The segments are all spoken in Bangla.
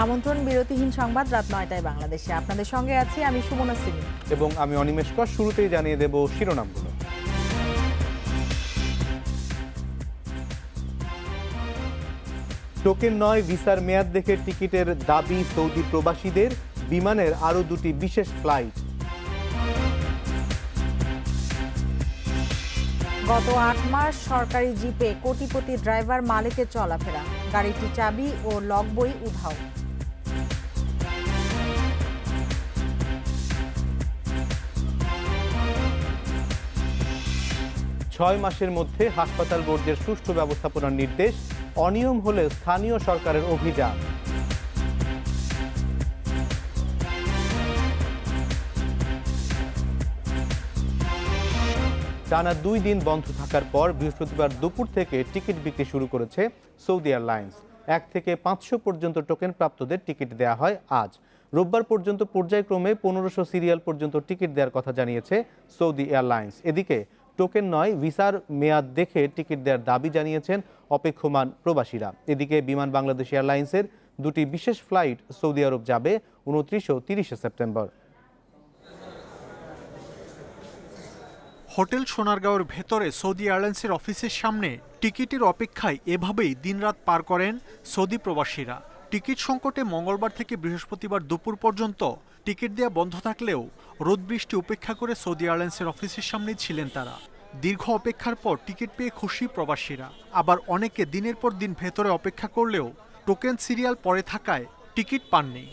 আমন্ত্রণ বিরতিহীন সংবাদ রাত ৯টায় বাংলাদেশে। আপনাদের সঙ্গে আছি আমি সুমনা সিমি এবং আমি অনিমেষ কর। শুরুতেই জানিয়ে দেব শিরোনামগুলো। টোকেন নয়, ভিসার মেয়াদ দেখে টিকিটের দাবি সৌদি প্রবাসীদের। বিমানের আরও দুটি বিশেষ ফ্লাইট। গত ৮ মাস সরকারি জিপে কোটিপতি ড্রাইভার মালিকের চলাফেরা, গাড়িটি চাবি ও লগ বই উধাও। ছয় মাসের মধ্যে হাসপাতাল বর্জ্যের সুষ্ঠু ব্যবস্থাপনার নির্দেশ। অনিয়ম হলে স্থানীয় সরকারের অভিযান। টানা 2 দিন বন্ধ থাকার পর বৃহস্পতিবার দুপুর থেকে টিকিট বিক্রি শুরু করেছে সৌদি এয়ারলাইন্স। 1 থেকে 500 পর্যন্ত টোকেন প্রাপ্তদের টিকিট দেওয়া হয় আজ। রোববার পর্যন্ত পর্যায়ক্রমে 1500 সিরিয়াল পর্যন্ত টিকিট দেওয়ার কথা জানিয়েছে সৌদি এয়ারলাইন্স। এদিকে টোকেন নয়, ভিসার মেয়াদ দেখে টিকিট দেওয়ার দাবি জানিয়েছেন অপেক্ষমান প্রবাসীরা। এদিকে বিমান বাংলাদেশ এয়ারলাইন্সের দুটি বিশেষ ফ্লাইট সৌদি আরব যাবে 29 ও 30 সেপ্টেম্বর। হোটেল সোনারগাঁওয়ের ভেতরে সৌদি এয়ারলাইন্সের অফিসের সামনে টিকিটের অপেক্ষায় এভাবেই দিনরাত পার করেন সৌদি প্রবাসীরা। টিকিট সংকটে মঙ্গলবার থেকে বৃহস্পতিবার দুপুর পর্যন্ত টিকিট দেওয়া বন্ধ থাকলেও রোদ বৃষ্টি উপেক্ষা করে সৌদি এয়ারলাইন্সের অফিসের সামনেই ছিলেন তারা। দীর্ঘ অপেক্ষার পর টিকিট পেয়ে খুশি প্রবাসীরা। আবার অনেকে দিনের পর দিন ভেতরে অপেক্ষা করলেও টোকেন সিরিয়াল পরে থাকায় টিকিট পাননি।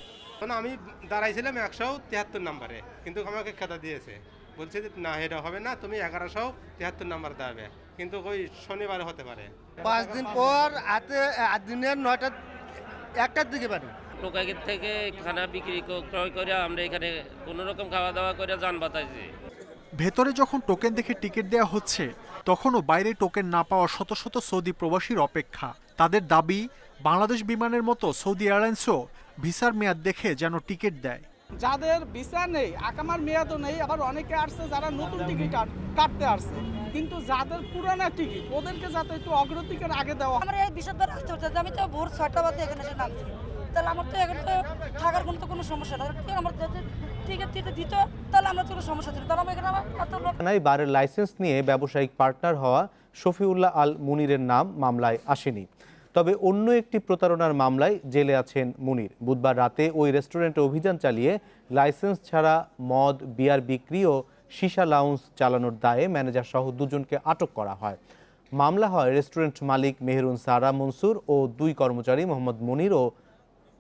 আমি দাঁড়াইছিলাম 173 নম্বরে, কিন্তু আমাকে খাতা দিয়েছে, বলছে যে না, এটা হবে না, তুমি 1173 নাম্বার দাঁড়াবে, কিন্তু ওই শনিবার হতে পারে। 5 দিন পর দিনের 9টা 1টার দিকে পারি। টোকাইয়ের থেকে খানা বিক্রি ক্রয় করে আমরা এখানে কোনো রকম খাওয়া দাওয়া করে যান বাতাইছি। ভেতরে যখন টোকেন দেখে টিকিট দেওয়া হচ্ছে, তখনও বাইরে টোকেন না পাওয়া শত শত সৌদি প্রবাসীর অপেক্ষা। তাদের দাবি, বাংলাদেশ বিমানের মতো সৌদি এয়ারলাইন্সও ভিসার মেয়াদ দেখে যেন টিকিট দেয়। যাদের ভিসা নেই, আকামার মেয়াদও নেই, আবার অনেকে আসছে যারা নতুন টিকিট কাটতে আসছে, কিন্তু যাদের পুরানা টিকিট ওদেরকে যাতে একটু অগ্রাধিকার আগে দেওয়া। আমার এই বিষয় ধরে আসতে হচ্ছে, আমি তো ভোর 6টা বাজে এখানে এসে নামছি, তাহলে আমার তো এখানে তো থাকার কোনো সমস্যা না। আমার যদি টিকিট দিত তাহলে আমরা কোনো সমস্যা ছিল, তাহলে এখানে আমার এত লোক। বারের লাইসেন্স নিয়ে ব্যবসায়িক পার্টনার হওয়া শফিউল্লাহ আল মুনিরের নাম মামলায় আসেনি। তবে অন্য একটি প্রতারণার মামলায় জেলে আছেন মুনির। বুধবার রাতে ওই রেস্টুরেন্টে অভিযান চালিয়ে লাইসেন্স ছাড়া মদ, বিয়ার বিক্রি ও সীসা লাউঞ্জ চালানোর দায়ে ম্যানেজার সহ 2 জনকে আটক করা হয়। মামলা হয় রেস্টুরেন্ট মালিক মেহরুন সারা মনসুর ও 2 কর্মচারী মোহাম্মদ মুনির ও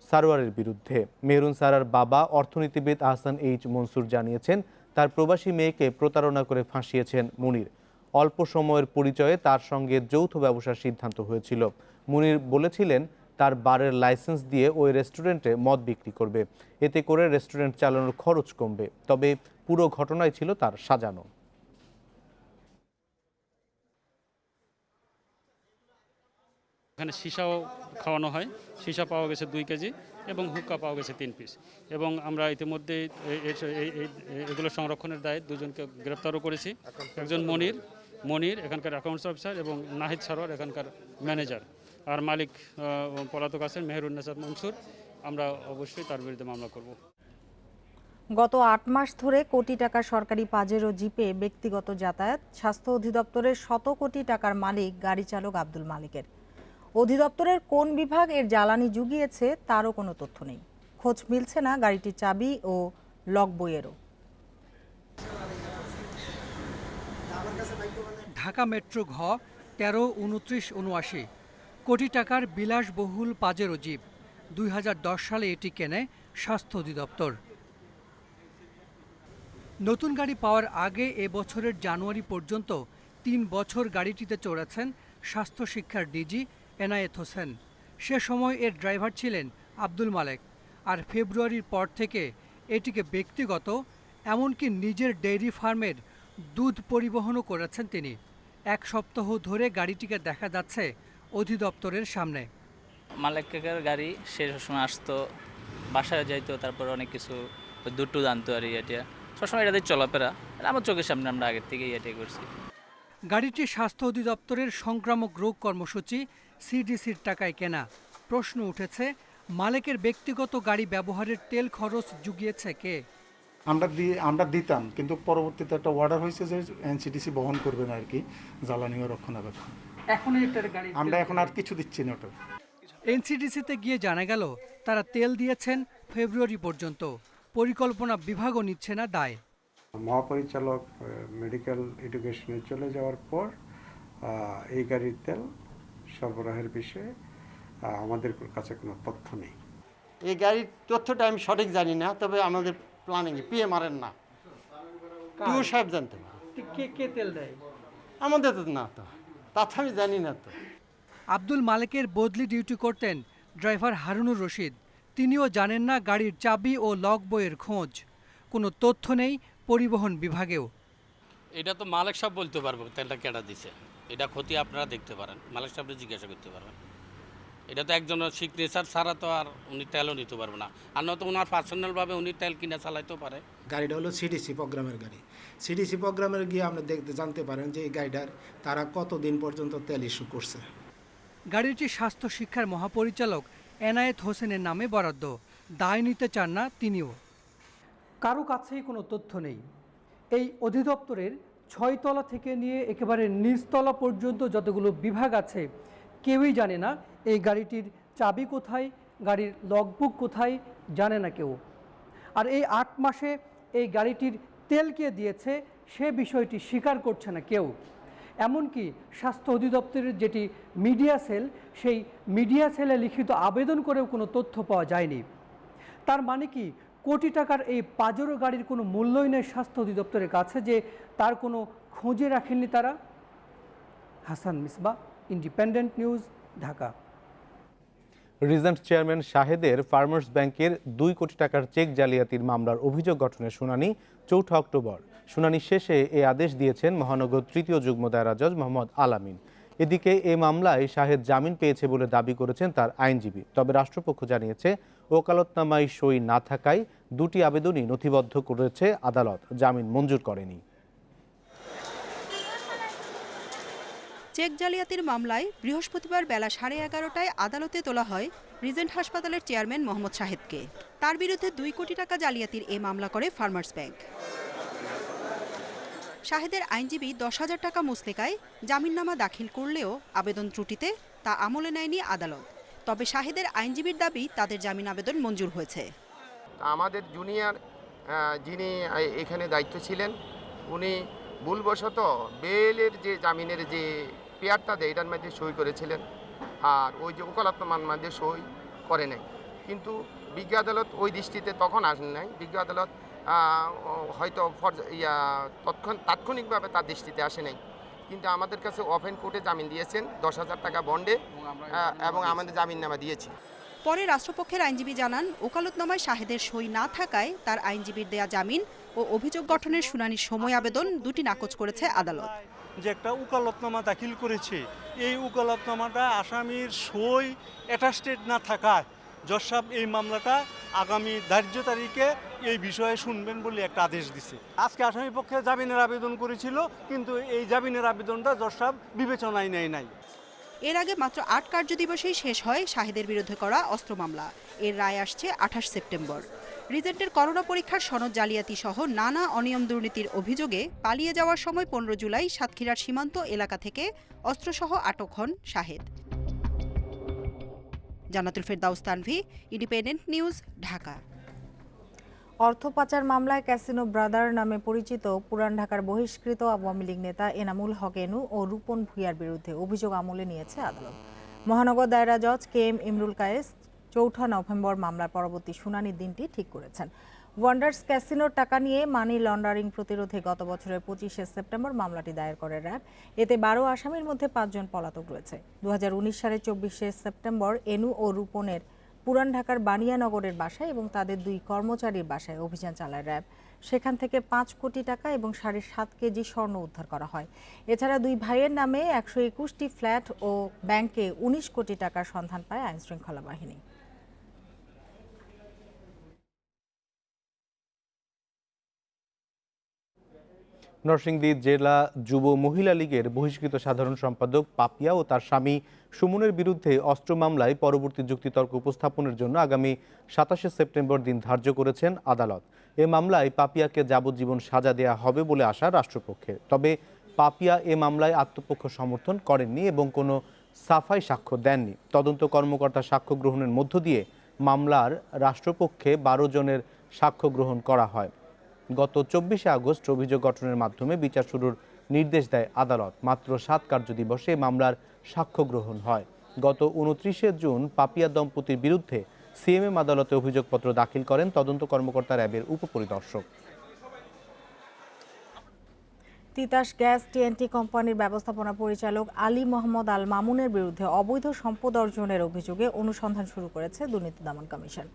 সারোয়ারের বিরুদ্ধে। মেহরুন সারার বাবা অর্থনীতিবিদ আহসান এইচ মনসুর জানিয়েছেন, তার প্রবাসী মেয়েকে প্রতারণা করে ফাঁসিয়েছেন মুনির। অল্প সময়ের পরিচয়ে তার সঙ্গে যৌথ ব্যবসার সিদ্ধান্ত হয়েছিল। মুনির বলেছিলেন তার বারের লাইসেন্স দিয়ে ওই রেস্টুরেন্টে মদ বিক্রি করবে, এতে করে রেস্টুরেন্ট চালানোর খরচ কমবে। তবে পুরো ঘটনাই ছিল তার সাজানো। এখানে সীসাও খাওয়ানো হয়। সীসা পাওয়া গেছে 2 কেজি এবং হুক্কা পাওয়া গেছে 3 পিস। এবং আমরা ইতিমধ্যে এগুলো সংরক্ষণের দায়ে 2 জনকে গ্রেপ্তারও করেছি। একজন মনির এখানকার অ্যাকাউন্টস অফিসার এবং নাহিদ সারোয়ার এখানকার ম্যানেজার। আর মালিক পলাতক আছেন মেহরুন্নেসা মনসুর। আমরা অবশ্যই তার বিরুদ্ধে মামলা করব। গত ৮ মাস ধরে কোটি টাকা সরকারি পাজেরো জিপে ব্যক্তিগত যাতায়াত। স্বাস্থ্য অধিদপ্তরের শত কোটি টাকার মালিক গাড়ি চালক আব্দুল মালিকের। অধিদপ্তরের কোন বিভাগ এর জ্বালানি জুগিয়েছে তারও কোনো তথ্য নেই। খোঁজ মিলছে না গাড়িটির চাবি ও লগ বইয়েরও। ঢাকা মেট্রো ঘ 13-29-79 কোটি টাকার বিলাসবহুল পাজেরো জিপ। 2010 সালে এটি কেনে স্বাস্থ্য অধিদপ্তর। নতুন গাড়ি পাওয়ার আগে এবছরের জানুয়ারি পর্যন্ত 3 বছর গাড়িটিতে চড়েছেন স্বাস্থ্য শিক্ষার ডিজি এনায়েত হোসেন। সে সময় এর ড্রাইভার ছিলেন আব্দুল মালেক। আর ফেব্রুয়ারির পর থেকে এটিকে ব্যক্তিগত, এমনকি নিজের ডেইরি ফার্মের দুধ পরিবহনও করেছেন তিনি। 1 সপ্তাহ ধরে গাড়িটিকে দেখা যাচ্ছে অধিদপ্তরের সামনে। মালেক কাকার গাড়ি সে সবসময় আসতো, বাসায় যাইতো, তারপর অনেক কিছু দুটো জানতো আর এটা সবসময় এটাতে চলাফেরা। আমার চোখের সামনে আমরা আগের থেকেই এটাই করছি। গাড়িটি স্বাস্থ্য অধিদপ্তরের সংক্রামক রোগ কর্মসূচি সিডিসির টাকায় কেনা। প্রশ্ন উঠেছে, মালেকের ব্যক্তিগত গাড়ি ব্যবহারের তেল খরচ জুগিয়েছে কে? আমরা দিতাম, কিন্তু পরবর্তীতে একটা অর্ডার হয়েছে যে এনসিডিসি বহন করবে না আর কি জ্বালানি ও রক্ষণাবেক্ষণ। আমরা এখন আর কিছু দিচ্ছি না ওটা। এনসিডিসিতে গিয়ে জানা গেল তারা তেল দিয়েছেন ফেব্রুয়ারি পর্যন্ত, পরিকল্পনা বিভাগও নিচ্ছে না দায়। মহাপরিচালক মেডিকেল এডুকেশনে চলে যাওয়ার পর এই গাড়ির তেল সরবরাহের বিষয়ে আমাদের কাছে কোনো তথ্য নেই। এই গাড়ির তথ্যটা আমি সঠিক জানি না, তবে আমাদের প্ল্যানিং পিএমআরের না, পিউ সাহেব জানতে পারে। কে তেল দেয়? আমাদের তো না, তো তা আমি জানি না। তো আব্দুল মালেকের বদলি ডিউটি করতেন ড্রাইভার হারুনুর রশিদ। তিনিও জানেন না গাড়ির চাবি ও লগ বইয়ের খোঁজ। কোনো তথ্য নেই পরিবহন বিভাগেও। এটা তো মালিক সাহেব বলতে পারবো তেলটা কেটা দিছে, এটা ক্ষতি আপনারা দেখতে পারেন, মালিক সাহেবকে জিজ্ঞাসা করতে পারবেন। এটা তো একজনের সিগনেচার ছাড়া তো আর উনি তেলও নিতে পারবে না, আর নয়তো ওনার পার্সোনালভাবে উনি তেল কিনে চালাইতেও পারে। গাড়িটা হলো সিডিসি প্রোগ্রামের গাড়ি। সিডিসি প্রোগ্রামের গিয়ে আমরা জানতে পারেন যে এই গাড়িটার তারা কতদিন পর্যন্ত তেল ইস্যু করছে। গাড়িটি স্বাস্থ্য শিক্ষার মহাপরিচালক এনায়েত হোসেনের নামে বরাদ্দ, দায় নিতে চান না তিনিও। কারো কাছেই কোনো তথ্য নেই। এই অধিদপ্তরের 6 তলা থেকে নিয়ে একেবারে নিচতলা পর্যন্ত যতগুলো বিভাগ আছে, কেউই জানে না এই গাড়িটির চাবি কোথায়, গাড়ির লগবুক কোথায়, জানে না কেউ। আর এই 8 মাসে এই গাড়িটির তেল কে দিয়েছে সে বিষয়টি স্বীকার করছে না কেউ। এমনকি স্বাস্থ্য অধিদপ্তরের যেটি মিডিয়া সেল, সেই মিডিয়া সেলে লিখিত আবেদন করেও কোনো তথ্য পাওয়া যায়নি। তার মানে কি কোটি টাকার এই পাজেরো গাড়ির কোনো মূল্যই নেই স্বাস্থ্য অধিদপ্তরের কাছে, যে তার কোনো খোঁজে রাখেননি তারা? Hasan Misbah, independent news, Dhaka. Regent chairman শাহেদের ফার্মার্স ব্যাংকের 2 কোটি টাকার চেক জালিয়াতির মামলার অভিযোগ গঠনের শুনানি 4 অক্টোবর। শুনানি শেষে এই আদেশ দিয়েছেন মহানগর তৃতীয় যুগ্ম দায়রা জজ মোহাম্মদ আলামিন। এদিকে এই মামলায় শাহেদ জামিন পেয়েছে বলে দাবি করেছেন তার আইনজীবী। তবে রাষ্ট্রপক্ষ জানিয়েছে ওকালতনামায় সই না থাকায় 2টি আবেদনই নথিবদ্ধ করেছে আদালত, জামিন মঞ্জুর করেনি। চেক জালিয়াতির মামলায় বৃহস্পতিবার বেলা 11:30টায় আদালতে তোলা হয় রিজেন্ট হাসপাতালের চেয়ারম্যান মোহাম্মদ শাহেদকে। তার বিরুদ্ধে 2 কোটি টাকা জালিয়াতির এ মামলা করে ফার্মার্স ব্যাংক। শাহেদের আইনজীবী 10,000 টাকা মুচলেকায় জামিননামা দাখিল করলেও আবেদন ত্রুটিতে তা আমলে নেয়নি আদালত। তবে শাহেদের আইনজীবীর দাবি তাদের জামিন আবেদন মঞ্জুর হয়েছে। আমাদের জুনিয়র যিনি এখানে দায়িত্ব ছিলেন, উনি ভুলবশত বেলের যে জামিনের যে পেয়ারটা দেয় এটার মধ্যে সই করেছিলেন, আর ওই যে ওকালতনামার মধ্যে সই করে নাই। কিন্তু বিজ্ঞ আদালত ওই দৃষ্টিতে তখন আসেন নাই। বিজ্ঞ আদালত হয়তো তাৎক্ষণিকভাবে তার দৃষ্টিতে আসে নাই, কিন্তু আমাদের কাছে ওপেন কোর্টে জামিন দিয়েছেন 10,000 টাকা বন্ডে, এবং আমাদের জামিননামা দিয়েছি। পরে রাষ্ট্রপক্ষের আইনজীবী জানান, ওকালতনামায় শাহেদের সই না থাকায় তার আইনজীবীর দেয়া জামিন ও অভিযোগ গঠনের শুনানির সময় আবেদন 2টি নাকচ করেছে আদালত। যে একটা উকালতনামা দাখিল করেছে, এই উকালতনামাটা আসামির সই অ্যাটাস্টেড না থাকায় জজ সাহেব এই মামলাটা আগামী ধার্য তারিখে এই বিষয়ে শুনবেন বলে একটা আদেশ দিছে। আজকে আসামি পক্ষে জামিনের আবেদন করেছিল, কিন্তু এই জামিনের আবেদনটা জজ সাহেব বিবেচনায় নেয় নাই। এর আগে মাত্র 8 কার্যদিবসেই শেষ হয় শাহেদের বিরুদ্ধে করা অস্ত্র মামলা। এর রায় আসছে 28 সেপ্টেম্বর। রিজেন্টের করোনা পরীক্ষার সনদ জালিয়াতি সহ নানা অনিয়ম দুর্নীতির অভিযোগে পালিয়ে যাওয়ার সময় 15 জুলাই সাতক্ষীরার সীমান্ত এলাকা থেকে অস্ত্রসহ আটক হন শাহেদ। জান্নাতুল ফেরদাউস তানভি, ইন্ডিপেন্ডেন্ট নিউজ, ঢাকা। অর্থ পাচার মামলায় ক্যাসিনো ব্রাদার নামে পরিচিত পুরান ঢাকার বহিষ্কৃত আওয়ামী লীগ নেতা এনামুল হক এনু ও রূপন ভূঁইয়ার বিরুদ্ধে অভিযোগ আমলে নিয়েছে আদালত। মহানগর দায়রা জজ KM ইমরুল কায়েস 4 নভেম্বর মামলার পরবর্তী শুনানির দিনটি ঠিক করেছেন। ওয়ান্ডার্স ক্যাসিনোর টাকা নিয়ে মানি লন্ডারিং প্রতিরোধে গত বছরের 25 সেপ্টেম্বর মামলাটি দায়ের করে র্যাব। এতে 12 আসামির মধ্যে 5 জন পলাতক রয়েছে। 2019 সালের 24 সেপ্টেম্বর এনু ও রূপনের পুরান ঢাকার বানিয়ানগরের বাসায় এবং তাদের 2 কর্মচারীর বাসায় অভিযান চালায় র্যাব। সেখান থেকে 5 কোটি টাকা এবং 7.5 কেজি স্বর্ণ উদ্ধার করা হয়। এছাড়া 2 ভাইয়ের নামে 121টি ফ্ল্যাট ও ব্যাংকে 19 কোটি টাকার সন্ধান পায় আইনশৃঙ্খলা বাহিনী। নরসিংদী জেলা যুব মহিলা লীগের বহিষ্কৃত সাধারণ সম্পাদক পাপিয়া ও তার স্বামী সুমনের বিরুদ্ধে অস্ত্র মামলায় পরবর্তী যুক্তিতর্ক উপস্থাপনের জন্য আগামী 27 সেপ্টেম্বর দিন ধার্য করেছেন আদালত। এ মামলায় পাপিয়াকে যাবজ্জীবন সাজা দেয়া হবে বলে আশা রাষ্ট্রপক্ষের। তবে পাপিয়া এ মামলায় আত্মপক্ষ সমর্থন করেননি এবং কোনো সাফাই সাক্ষ্য দেননি। তদন্ত কর্মকর্তা সাক্ষ্য গ্রহণের মধ্য দিয়ে মামলার রাষ্ট্রপক্ষে 12 জনের সাক্ষ্য গ্রহণ করা হয়। গত 24 আগস্ট অভিযোগ গঠনের মাধ্যমে বিচার শুরুর নির্দেশ দেয় আদালত। মাত্র 7 কার্যদিবসে মামলার সাক্ষ্য গ্রহণ হয়। গত 29 জুন পাপিয়া দম্পতির বিরুদ্ধে সিএমএম আদালতে অভিযোগপত্র দাখিল করেন তদন্ত কর্মকর্তা র্যাবের উপপরিদর্শক। তিতাস গ্যাস টিএনটি কোম্পানির ব্যবস্থাপনা পরিচালক আলী মোহাম্মদ আল মামুনের বিরুদ্ধে অবৈধ সম্পদ অর্জনের অভিযোগে অনুসন্ধান শুরু করেছে দুর্নীতি দমন কমিশন।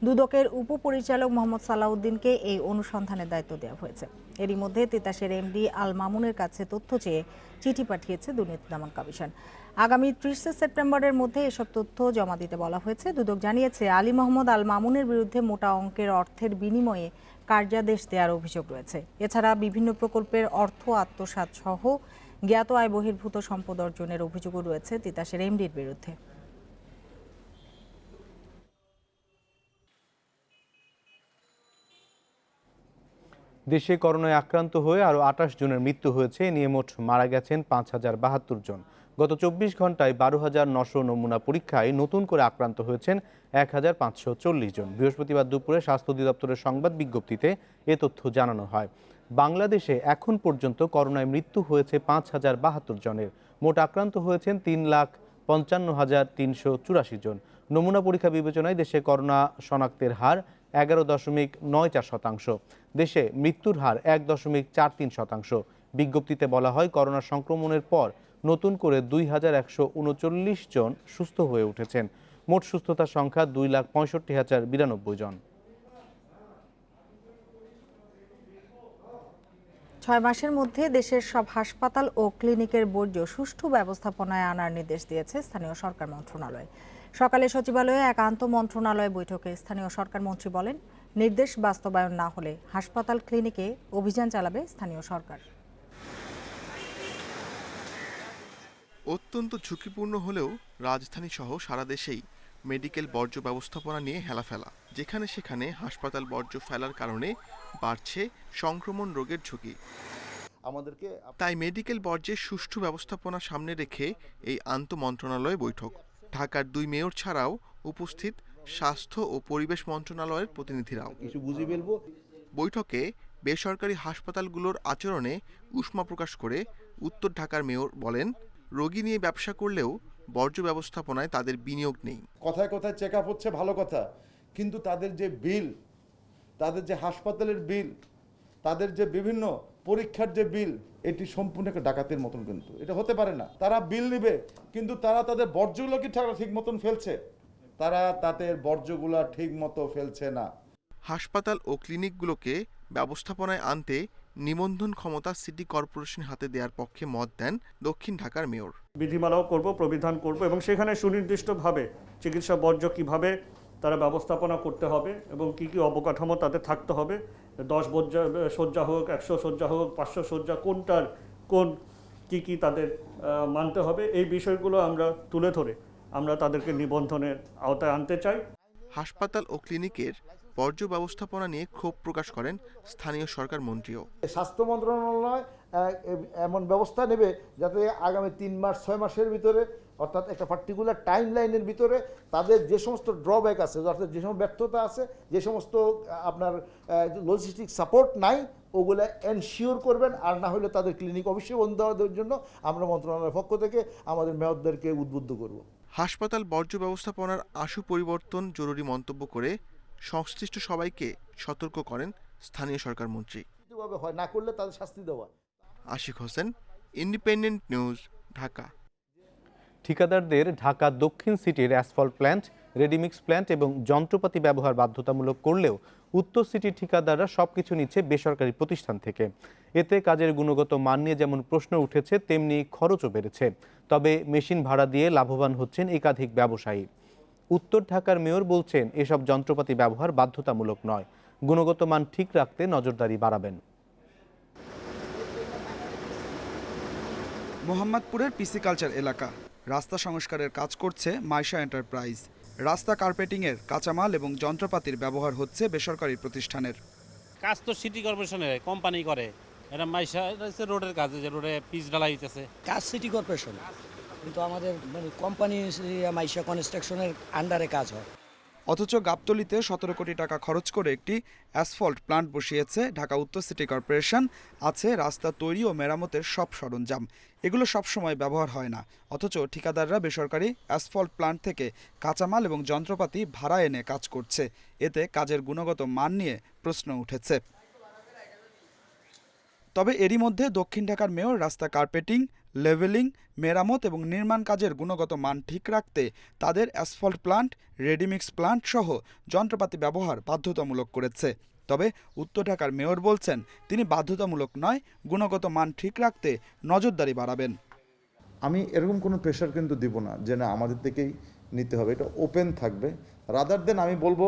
দুদকের উপপরিচালক মোহাম্মদ সালাউদ্দিনকে এই অনুসন্ধানের দায়িত্ব দেওয়া হয়েছে। এরই মধ্যে তিতাসের এমডি আল মামুনের কাছে তথ্য চেয়ে চিঠি পাঠিয়েছে দুর্নীতি দমন কমিশন। আগামী 30 সেপ্টেম্বরের মধ্যে এসব তথ্য জমা দিতে বলা হয়েছে। দুদক জানিয়েছে আলী মোহাম্মদ আল মামুনের বিরুদ্ধে মোটা অঙ্কের অর্থের বিনিময়ে কার্যাদেশ দেওয়ার অভিযোগ রয়েছে। এছাড়া বিভিন্ন প্রকল্পের অর্থ আত্মসাৎ সহ জ্ঞাত আয় বহির্ভূত সম্পদ অর্জনের অভিযোগও রয়েছে তিতাসের এমডির বিরুদ্ধে। দেশে করোনায় আক্রান্ত হয়ে আরও 28 জনের মৃত্যু হয়েছে। নিয়ে মোট মারা গেছেন 5072 জন। গত 24 ঘন্টায় 12,900 নমুনা পরীক্ষায় নতুন করে আক্রান্ত হয়েছেন 1540 জন। বৃহস্পতিবার দুপুরে স্বাস্থ্য অধিদপ্তরের সংবাদ বিজ্ঞপ্তিতে এ তথ্য জানানো হয়। বাংলাদেশে এখন পর্যন্ত করোনায় মৃত্যু হয়েছে 5072 জনের। মোট আক্রান্ত হয়েছেন 3,55,384 জন। নমুনা পরীক্ষা বিবেচনায় দেশে করোনা শনাক্তের হার 11.94%। দেশে মৃত্যুর হার 1.43%। বিজ্ঞপ্তিতে বলা হয়, করোনা সংক্রমণের পর নতুন করে 2,139 জন সুস্থ হয়ে উঠেছেন। মোট সুস্থতার সংখ্যা 2,65,092 জন। 6 মাসের মধ্যে দেশের সব হাসপাতাল ও ক্লিনিকের বর্জ্য সুষ্ঠু ব্যবস্থাপনায় আনার নির্দেশ দিয়েছে স্থানীয় সরকার মন্ত্রণালয়। সকালে সচিবালয়ে এক আন্তঃমন্ত্রণালয় বৈঠকে স্থানীয় সরকার মন্ত্রী বলেন, নির্দেশ বাস্তবায়ন না হলে হাসপাতাল ক্লিনিকে অভিযান চালাবে স্থানীয় সরকার। অত্যন্ত ঝুঁকিপূর্ণ হলেও রাজধানী সহ সারা দেশেই মেডিকেল বর্জ্য ব্যবস্থাপনা নিয়ে হেলাফেলা। যেখানে সেখানে হাসপাতাল বর্জ্য ফেলার কারণে বাড়ছে সংক্রমণ রোগের ঝুঁকি। তাই মেডিকেল বর্জ্যের সুষ্ঠু ব্যবস্থাপনা সামনে রেখে এই আন্তঃমন্ত্রণালয় বৈঠক। ঢাকার 2 মেয়র ছাড়াও উপস্থিত স্বাস্থ্য ও পরিবেশ মন্ত্রণালয়ের প্রতিনিধিরাও। বৈঠকে বেসরকারি হাসপাতালগুলোর আচরণে উষ্মা প্রকাশ করে উত্তর ঢাকার মেয়র বলেন, রোগী নিয়ে ব্যবসা করলেও বর্জ্য ব্যবস্থাপনায় তাদের বিনিয়োগ নেই। কথায় কথায় চেক আপ হচ্ছে, ভালো কথা, কিন্তু তাদের যে বিল, তাদের যে হাসপাতালের বিল, তাদের যে বিভিন্ন পরীক্ষার যে বিল, এটি সম্পূর্ণ একটা ডাকাতের মতন। কিন্তু এটা হতে পারে না। তারা বিল নেবে, কিন্তু তারা তাদের বর্জ্যগুলো কি ঠিক মতন ফেলছে? তারা তাদের বর্জ্যগুলো ঠিক মতো ফেলছে না। হাসপাতাল ও ক্লিনিকগুলোকে ব্যবস্থাপনায় আনতে নিবন্ধন ক্ষমতা সিটি কর্পোরেশন হাতে দেওয়ার পক্ষে মত দেন দক্ষিণ ঢাকার মেয়র। বিধিমালাও করব, প্রবিধান করব এবং সেখানে সুনির্দিষ্টভাবে চিকিৎসা বর্জ্য কীভাবে তারা ব্যবস্থাপনা করতে হবে এবং কি কি অবকাঠামো তাদের থাকতে হবে, 10 শয্যা হোক, 100 শয্যা হোক, 500 শয্যা, কোনটার কোন কি তাদের মানতে হবে, এই বিষয়গুলো আমরা তুলে ধরে আমরা তাদেরকে নিবন্ধনের আওতায় আনতে চাই। হাসপাতাল ও ক্লিনিকের বর্জ্য ব্যবস্থাপনা নিয়ে ক্ষোভ প্রকাশ করেন স্থানীয় সরকার মন্ত্রীও। স্বাস্থ্য মন্ত্রণালয় এমন ব্যবস্থা নেবে যাতে আগামী 3 মাস 6 মাসের ভিতরে, অর্থাৎ একটা পার্টিকুলার টাইম লাইনের ভিতরে তাদের যে সমস্ত ড্রব্যাক আছে, অর্থাৎ যে সমস্ত ব্যর্থতা আছে, যে সমস্ত আপনার লজিস্টিক সাপোর্ট নাই, ওগুলো এনশিওর করবেন। আর না হলে তাদের ক্লিনিক অবশ্যই বন্ধ দেওয়ার জন্য আমরা মন্ত্রণালয়ের পক্ষ থেকে আমাদের মেয়রদেরকে উদ্বুদ্ধ করব। হাসপাতাল বর্জ্য ব্যবস্থাপনার আশু পরিবর্তন জরুরি মন্তব্য করে সংশ্লিষ্ট সবাইকে সতর্ক করেন স্থানীয় সরকার মন্ত্রী। হয় না করলে তাদের শাস্তি দেওয়া। Ashik Hossain, independent news, Dhaka. ঠিকাদারদের ঢাকা দক্ষিণ সিটির অ্যাসফল্ট প্ল্যান্ট, রেডিমিক্স প্ল্যান্ট এবং যন্ত্রপাতি ব্যবহার বাধ্যতামূলক করলেও উত্তর সিটির ঠিকাদাররা সবকিছু নিচ্ছে বেসরকারি প্রতিষ্ঠান থেকে। এতে কাজের গুণগত মান নিয়ে যেমন প্রশ্ন উঠেছে, তেমনি খরচও বেড়েছে। তবে মেশিন ভাড়া দিয়ে লাভবান হচ্ছেন একাধিক ব্যবসায়ী। উত্তর ঢাকার মেয়র বলছেন, এসব যন্ত্রপাতি ব্যবহার বাধ্যতামূলক নয়, গুণগত মান ঠিক রাখতে নজরদারি বাড়াবেন। মোহাম্মদপুরের পিসি কালচার এলাকা। রাস্তা সংস্কারের কাজ করছে মাইশা এন্টারপ্রাইজ। রাস্তা কার্পেটিংয়ের কাঁচামাল এবং যন্ত্রপাতির ব্যবহার হচ্ছে বেসরকারি প্রতিষ্ঠানের। কাজ তো সিটি কর্পোরেশনের কোম্পানি করে, এটা মাইশা রোডের কাজ, যে রোডে পিচ ঢালাই হইতেছে। কাজ সিটি কর্পোরেশন, কিন্তু আমাদের কোম্পানি মাইশা কনস্ট্রাকশনের আন্ডারে কাজ হয়। অথচ গাবতলীতে 17 কোটি টাকা খরচ করে একটি অ্যাসফল্ট প্লান্ট বসিয়েছে ঢাকা উত্তর সিটি কর্পোরেশন। আছে রাস্তা তৈরি ও মেরামতের সব সরঞ্জাম, এগুলো সবসময় ব্যবহার হয় না। অথচ ঠিকাদাররা বেসরকারি অ্যাসফল্ট প্লান্ট থেকে কাঁচামাল এবং যন্ত্রপাতি ভাড়া এনে কাজ করছে। এতে কাজের গুণগত মান নিয়ে প্রশ্ন উঠেছে। তবে এরই মধ্যে দক্ষিণ ঢাকার মেয়র রাস্তা কার্পেটিং, লেভেলিং, মেরামত এবং নির্মাণ কাজের গুণগত মান ঠিক রাখতে তাদের অ্যাসফল্ট প্লান্ট, রেডিমিক্স প্লান্ট সহ যন্ত্রপাতি ব্যবহার বাধ্যতামূলক করেছে। তবে উত্তর ঢাকার মেয়র বলছেন তিনি বাধ্যতামূলক নয়, গুণগত মান ঠিক রাখতে নজরদারি বাড়াবেন। আমি এরকম কোনো প্রেশার কিন্তু দিব না যে না আমাদের থেকেই নিতে হবে, এটা ওপেন থাকবে। রাদার দেন আমি বলবো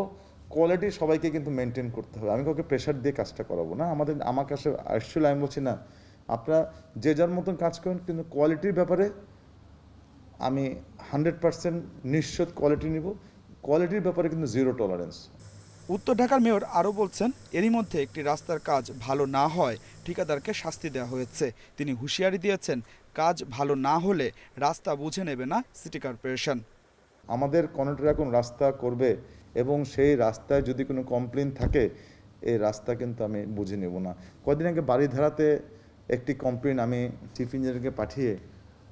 কোয়ালিটি সবাইকে কিন্তু মেনটেন করতে হবে। আমি কাউকে প্রেশার দিয়ে কাজটা করাবো না। আমার কাছে অ্যাকচুয়ালি আমি বলছি না, আপনারা যে যার মতন কাজ করেন, কিন্তু কোয়ালিটির ব্যাপারে আমি 100% নিশ্চিত কোয়ালিটি নিব। কোয়ালিটির ব্যাপারে কিন্তু জিরো টলারেন্স। উত্তর ঢাকার মেয়র আরও বলছেন এরই মধ্যে একটি রাস্তার কাজ ভালো না হয় ঠিকাদারকে শাস্তি দেওয়া হয়েছে। তিনি হুঁশিয়ারি দিয়েছেন কাজ ভালো না হলে রাস্তা বুঝে নেবে না সিটি কর্পোরেশন। আমাদের কন্ট্রাক্টর এখন রাস্তা করবে এবং সেই রাস্তায় যদি কোনো কমপ্লেন থাকে, এই রাস্তা কিন্তু আমি বুঝে নেব না। কদিন আগে বাড়িধারাতে একটি কমপ্লেন আমি চিফ ইঞ্জিনিয়ারকে পাঠিয়ে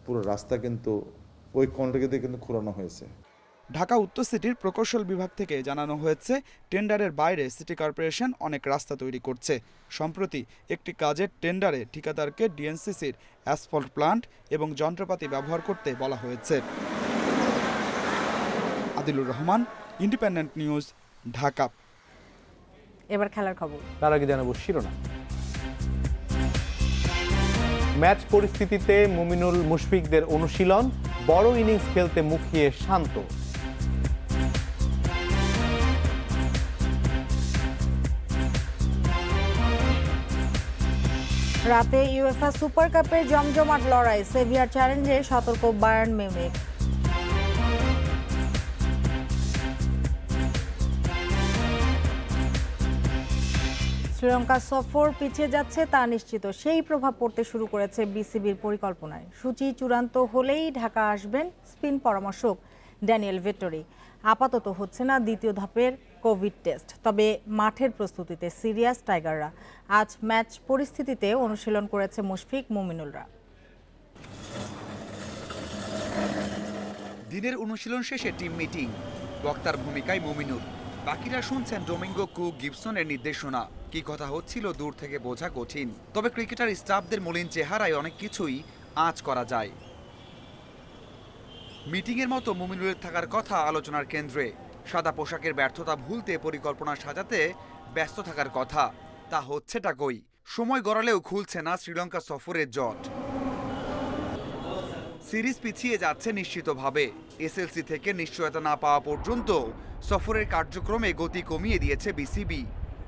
পুরো রাস্তা কিন্তু ওই কন্ট্রাক্টরকে কিন্তু খোলানো হয়েছে। ঢাকা উত্তর সিটির প্রকৌশল বিভাগ থেকে জানানো হয়েছে টেন্ডারের বাইরে সিটি কর্পোরেশন অনেক রাস্তা তৈরি করছে। সম্প্রতি একটি কাজের টেন্ডারে ঠিকাদারকে ডিএনসিসির অ্যাসফল্ট প্লান্ট এবং যন্ত্রপাতি ব্যবহার করতে বলা হয়েছে। Adilur Rahman, independent news, Dhaka. এবার খেলার খবর। তার আগে জানাবো শিরোনাম। ম্যাচ পরিস্থিতিতে মুমিনুল মুশফিকদের অনুশীলন, বড় ইনিংস খেলতে মুখিয়ে শান্ত। রাতে ইউএফা সুপার কাপের জমজমাট লড়াই, সেভিয়ার চ্যালেঞ্জে সতর্ক বায়ার্ন মিউনিখ। শ্রীলঙ্কা সফর পিছিয়ে যাচ্ছে তা নিশ্চিত, সেই প্রভাব পড়তে শুরু করেছে বিসিবির পরিকল্পনায়। সূচি চূড়ান্ত হলেই ঢাকা আসবেন স্পিন পরামর্শক ড্যানিয়েল ভেট্টোরি। আপাতত হচ্ছে না দ্বিতীয় ধাপের কোভিড টেস্ট, তবে মাঠের প্রস্তুতিতে সিরিয়াস টাইগাররা। আজ ম্যাচ পরিস্থিতিতে অনুশীলন করেছে মুশফিক, মুমিনুলরা। দিনের অনুশীলন শেষে টিম মিটিং, বক্তার ভূমিকায় মুমিনুল, বাকিরা শুনছেন ডোমিঙ্গো কুক গিবসনের নির্দেশনা। কি কথা হচ্ছিল দূর থেকে বোঝা কঠিন, তবে ক্রিকেটার স্টাফদের মলিন চেহারায় অনেক কিছুই আঁচ করা যায়। মিটিংয়ের মতো মুমিনুলের থাকার কথা আলোচনার কেন্দ্রে। সাদা পোশাকের ব্যর্থতা ভুলতে পরিকল্পনা সাজাতে ব্যস্ত থাকার কথা, তা হচ্ছেটা কই? সময় গড়ালেও খুলছে না শ্রীলঙ্কা সফরের জট। সিরিজ পিছিয়ে যাচ্ছে নিশ্চিতভাবে। এসএলসি থেকে নিশ্চয়তা না পাওয়া পর্যন্ত সফরের কার্যক্রমে গতি কমিয়ে দিয়েছে বিসিবি।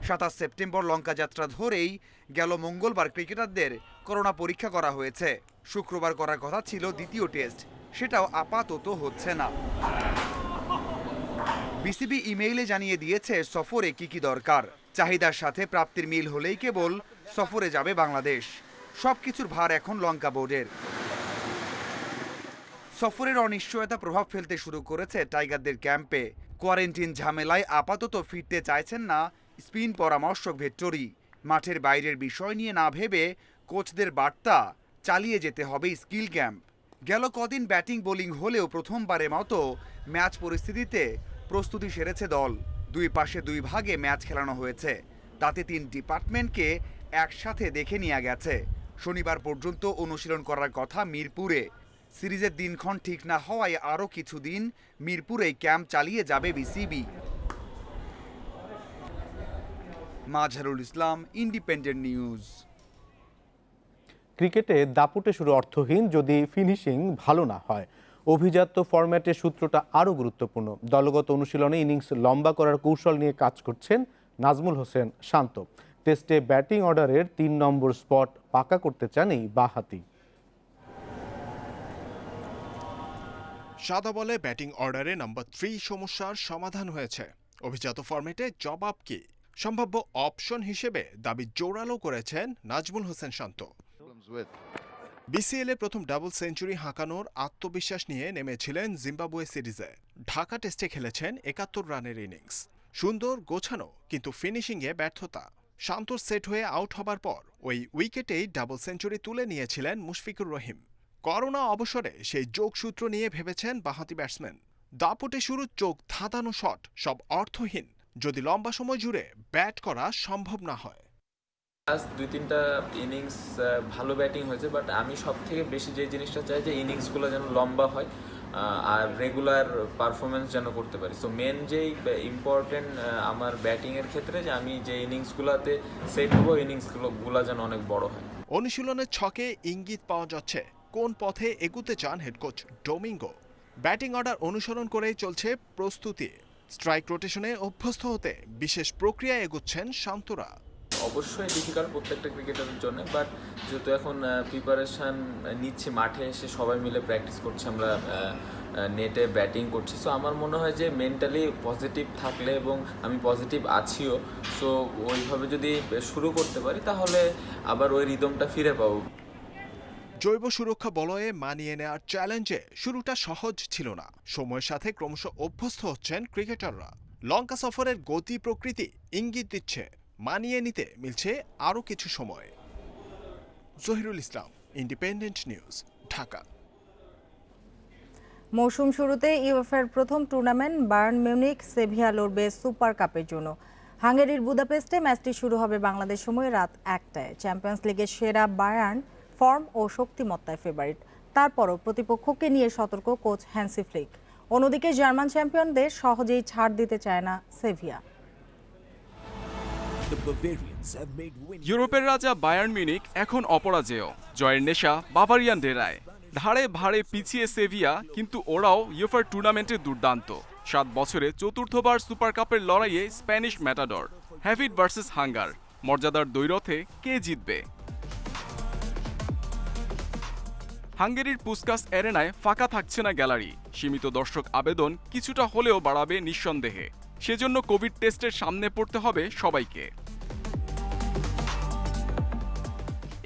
27 সেপ্টেম্বর লঙ্কা যাত্রা ধরেই গেল মঙ্গলবার ক্রিকেটারদের করোনা পরীক্ষা করা হয়েছে। শুক্রবার করার কথা ছিল দ্বিতীয় টেস্ট, সেটাও আপাতত হচ্ছে না। বিসিবি ইমেইলে জানিয়ে দিয়েছে সফরে কি দরকার। চাহিদার সাথে প্রাপ্তির মিল হলেই কেবল সফরে যাবে বাংলাদেশ। সবকিছুর ভার এখন লঙ্কা বোর্ডের। সফরের অনিশ্চয়তা প্রভাব ফেলতে শুরু করেছে টাইগারদের ক্যাম্পে। কোয়ারেন্টিন ঝামেলায় আপাতত ফিরতে চাইছেন না স্পিন পরামর্শক ভেট্টোরি। মাঠের বাইরের বিষয় নিয়ে না ভেবে কোচদের বার্তা, চালিয়ে যেতে হবে স্কিল ক্যাম্প। গেল কদিন ব্যাটিং বোলিং হলেও প্রথমবারের মতো ম্যাচ পরিস্থিতিতে প্রস্তুতি সেরেছে দল। দুই পাশে দুই ভাগে ম্যাচ খেলানো হয়েছে, তাতে 3 ডিপার্টমেন্টকে একসাথে দেখে নিয়ে গেছে। শনিবার পর্যন্ত অনুশীলন করার কথা মিরপুরে। সিরিজের দিনক্ষণ ঠিক না হওয়ায় আরও কিছুদিন মিরপুরেই ক্যাম্প চালিয়ে যাবে BCB. Mazharul Islam, independent news. ক্রিকেটে দাপুটে শুরু অর্থহীন যদি ফিনিশিং ভালো না হয়। অভিজাত ফরম্যাটের সূত্রটা আরও গুরুত্বপূর্ণ। দলগত অনুশীলনে ইনিংস লম্বা করার কৌশল নিয়ে কাজ করছেন নাজমুল হোসেন শান্ত। টেস্টে ব্যাটিং অর্ডারের 3 নম্বর স্পট পাকা করতে চান এই বাঁহাতি। সাদা বলে ব্যাটিং অর্ডারে নাম্বার 3 সমস্যার সমাধান হয়েছে। অভিজাত ফরম্যাটে জবাব কি? সম্ভাব্য অপশন হিসেবে দাবি জোরালো করেছেন নাজমুল হোসেন শান্ত। বিসিএল এ প্রথম ডাবল সেঞ্চুরি হাঁকানোর আত্মবিশ্বাস নিয়ে নেমেছিলেন জিম্বাবুয়ে সিরিজে। ঢাকা টেস্টে খেলেছেন ৭১ রানের ইনিংস। সুন্দর গোছানো, কিন্তু ফিনিশিংয়ে ব্যর্থতা। শান্তর সেট হয়ে আউট হবার পর ওই উইকেটেই ডাবল সেঞ্চুরি তুলে নিয়েছিলেন মুশফিকুর রহিম। করোনা অবসরে সেই যোগসূত্র নিয়ে ভেবেছেন বাঁহাতি ব্যাটসম্যান। দাপটে শুরু চোখ ধাঁধানো শট সব অর্থহীন যদি লম্বা সময় জুড়ে ব্যাট করা সম্ভব না হয়। লাস্ট ২-৩টা ইনিংস ভালো ব্যাটিং হয়েছে, বাট আমি সব থেকে বেশি যে জিনিসটা চাই যে ইনিংসগুলো যেন লম্বা হয় আর রেগুলার পারফরমেন্স যেন করতে পারি। সো মেন যেই ইম্পর্টেন্ট আমার ব্যাটিংয়ের ক্ষেত্রে যে আমি যে ইনিংসগুলোতে সেট হবো, ইনিংসগুলো যেন অনেক বড় হয়। অনুশীলনের ছকে ইঙ্গিত পাওয়া যাচ্ছে কোন পথে এগুতে চান head coach Domingo. Batting order অনুসরণ করেই চলছে প্রস্তুতি। স্ট্রাইক রোটেশনে অভ্যস্ত হতে বিশেষ প্রক্রিয়ায় এগুচ্ছেন শান্তরা। অবশ্যই ডিফিকাল্ট প্রত্যেকটা ক্রিকেটারের জন্য, বাট যেহেতু এখন প্রিপারেশান নিচ্ছি, মাঠে এসে সবাই মিলে প্র্যাকটিস করছি, আমরা নেটে ব্যাটিং করছি। সো আমার মনে হয় যে মেন্টালি পজিটিভ থাকলে, এবং আমি পজিটিভ আছিও, সো ওইভাবে যদি শুরু করতে পারি তাহলে আবার ওই রিদমটা ফিরে পাবো। জৈব সুরক্ষা বলয়ে মানিয়ে নেওয়ার চ্যালেঞ্জে শুরুটা সহজ ছিল না। সময়ের সাথে ক্রমশ অভ্যস্ত হচ্ছেন ক্রিকেটাররা। লঙ্কা সফরের গতি প্রকৃতি ইঙ্গিত দিচ্ছে মানিয়ে নিতে মিলছে আরও কিছু সময়। জহিরুল ইসলাম, ইন্ডিপেন্ডেন্ট নিউজ, ঢাকা। মৌসুম শুরুতে ইউএফার প্রথম টুর্নামেন্ট বায়ার্ন মিউনিখ সেভিয়া লড়বে সুপার কাপের জন্য। হাঙ্গেরির বুদাপেস্টে ম্যাচটি শুরু হবে বাংলাদেশ সময় রাত ১টায়। চ্যাম্পিয়ন্স লিগের সেরা বায়ার্ন ফর্ম ও শক্তিমত্তায় ফেভারিট। তারপরও প্রতিপক্ষকে নিয়ে সতর্ক কোচ হ্যান্সি ফ্লিক। অন্যদিকে জার্মান চ্যাম্পিয়নদের সহজেই ছাড় দিতে চায় না সেভিয়া। ইউরোপের রাজা বায়ার্ন মিউনিখ এখন অপরাজেয়। জয়ের নেশা বাভারিয়ানদেরায়। ধারে ভাড়ে পিছিয়ে সেভিয়া, কিন্তু ওরাও ইউএফার টুর্নামেন্টে দুর্দান্ত। ৭ বছরে চতুর্থবার সুপার কাপের লড়াইয়ে স্প্যানিশ ম্যাটাডর। হ্যাভিড ভার্সেস হাঙ্গার, মর্যাদার দ্বৈরথে কে জিতবে? হাঙ্গেরির পুস্কাস অ্যারেনায় ফাঁকা থাকছে না গ্যালারি। সীমিত দর্শক আবেদন কিছুটা হলেও বাড়াবে নিঃসন্দেহে। সেজন্য কোভিড টেস্টের সামনে পড়তে হবে সবাইকে।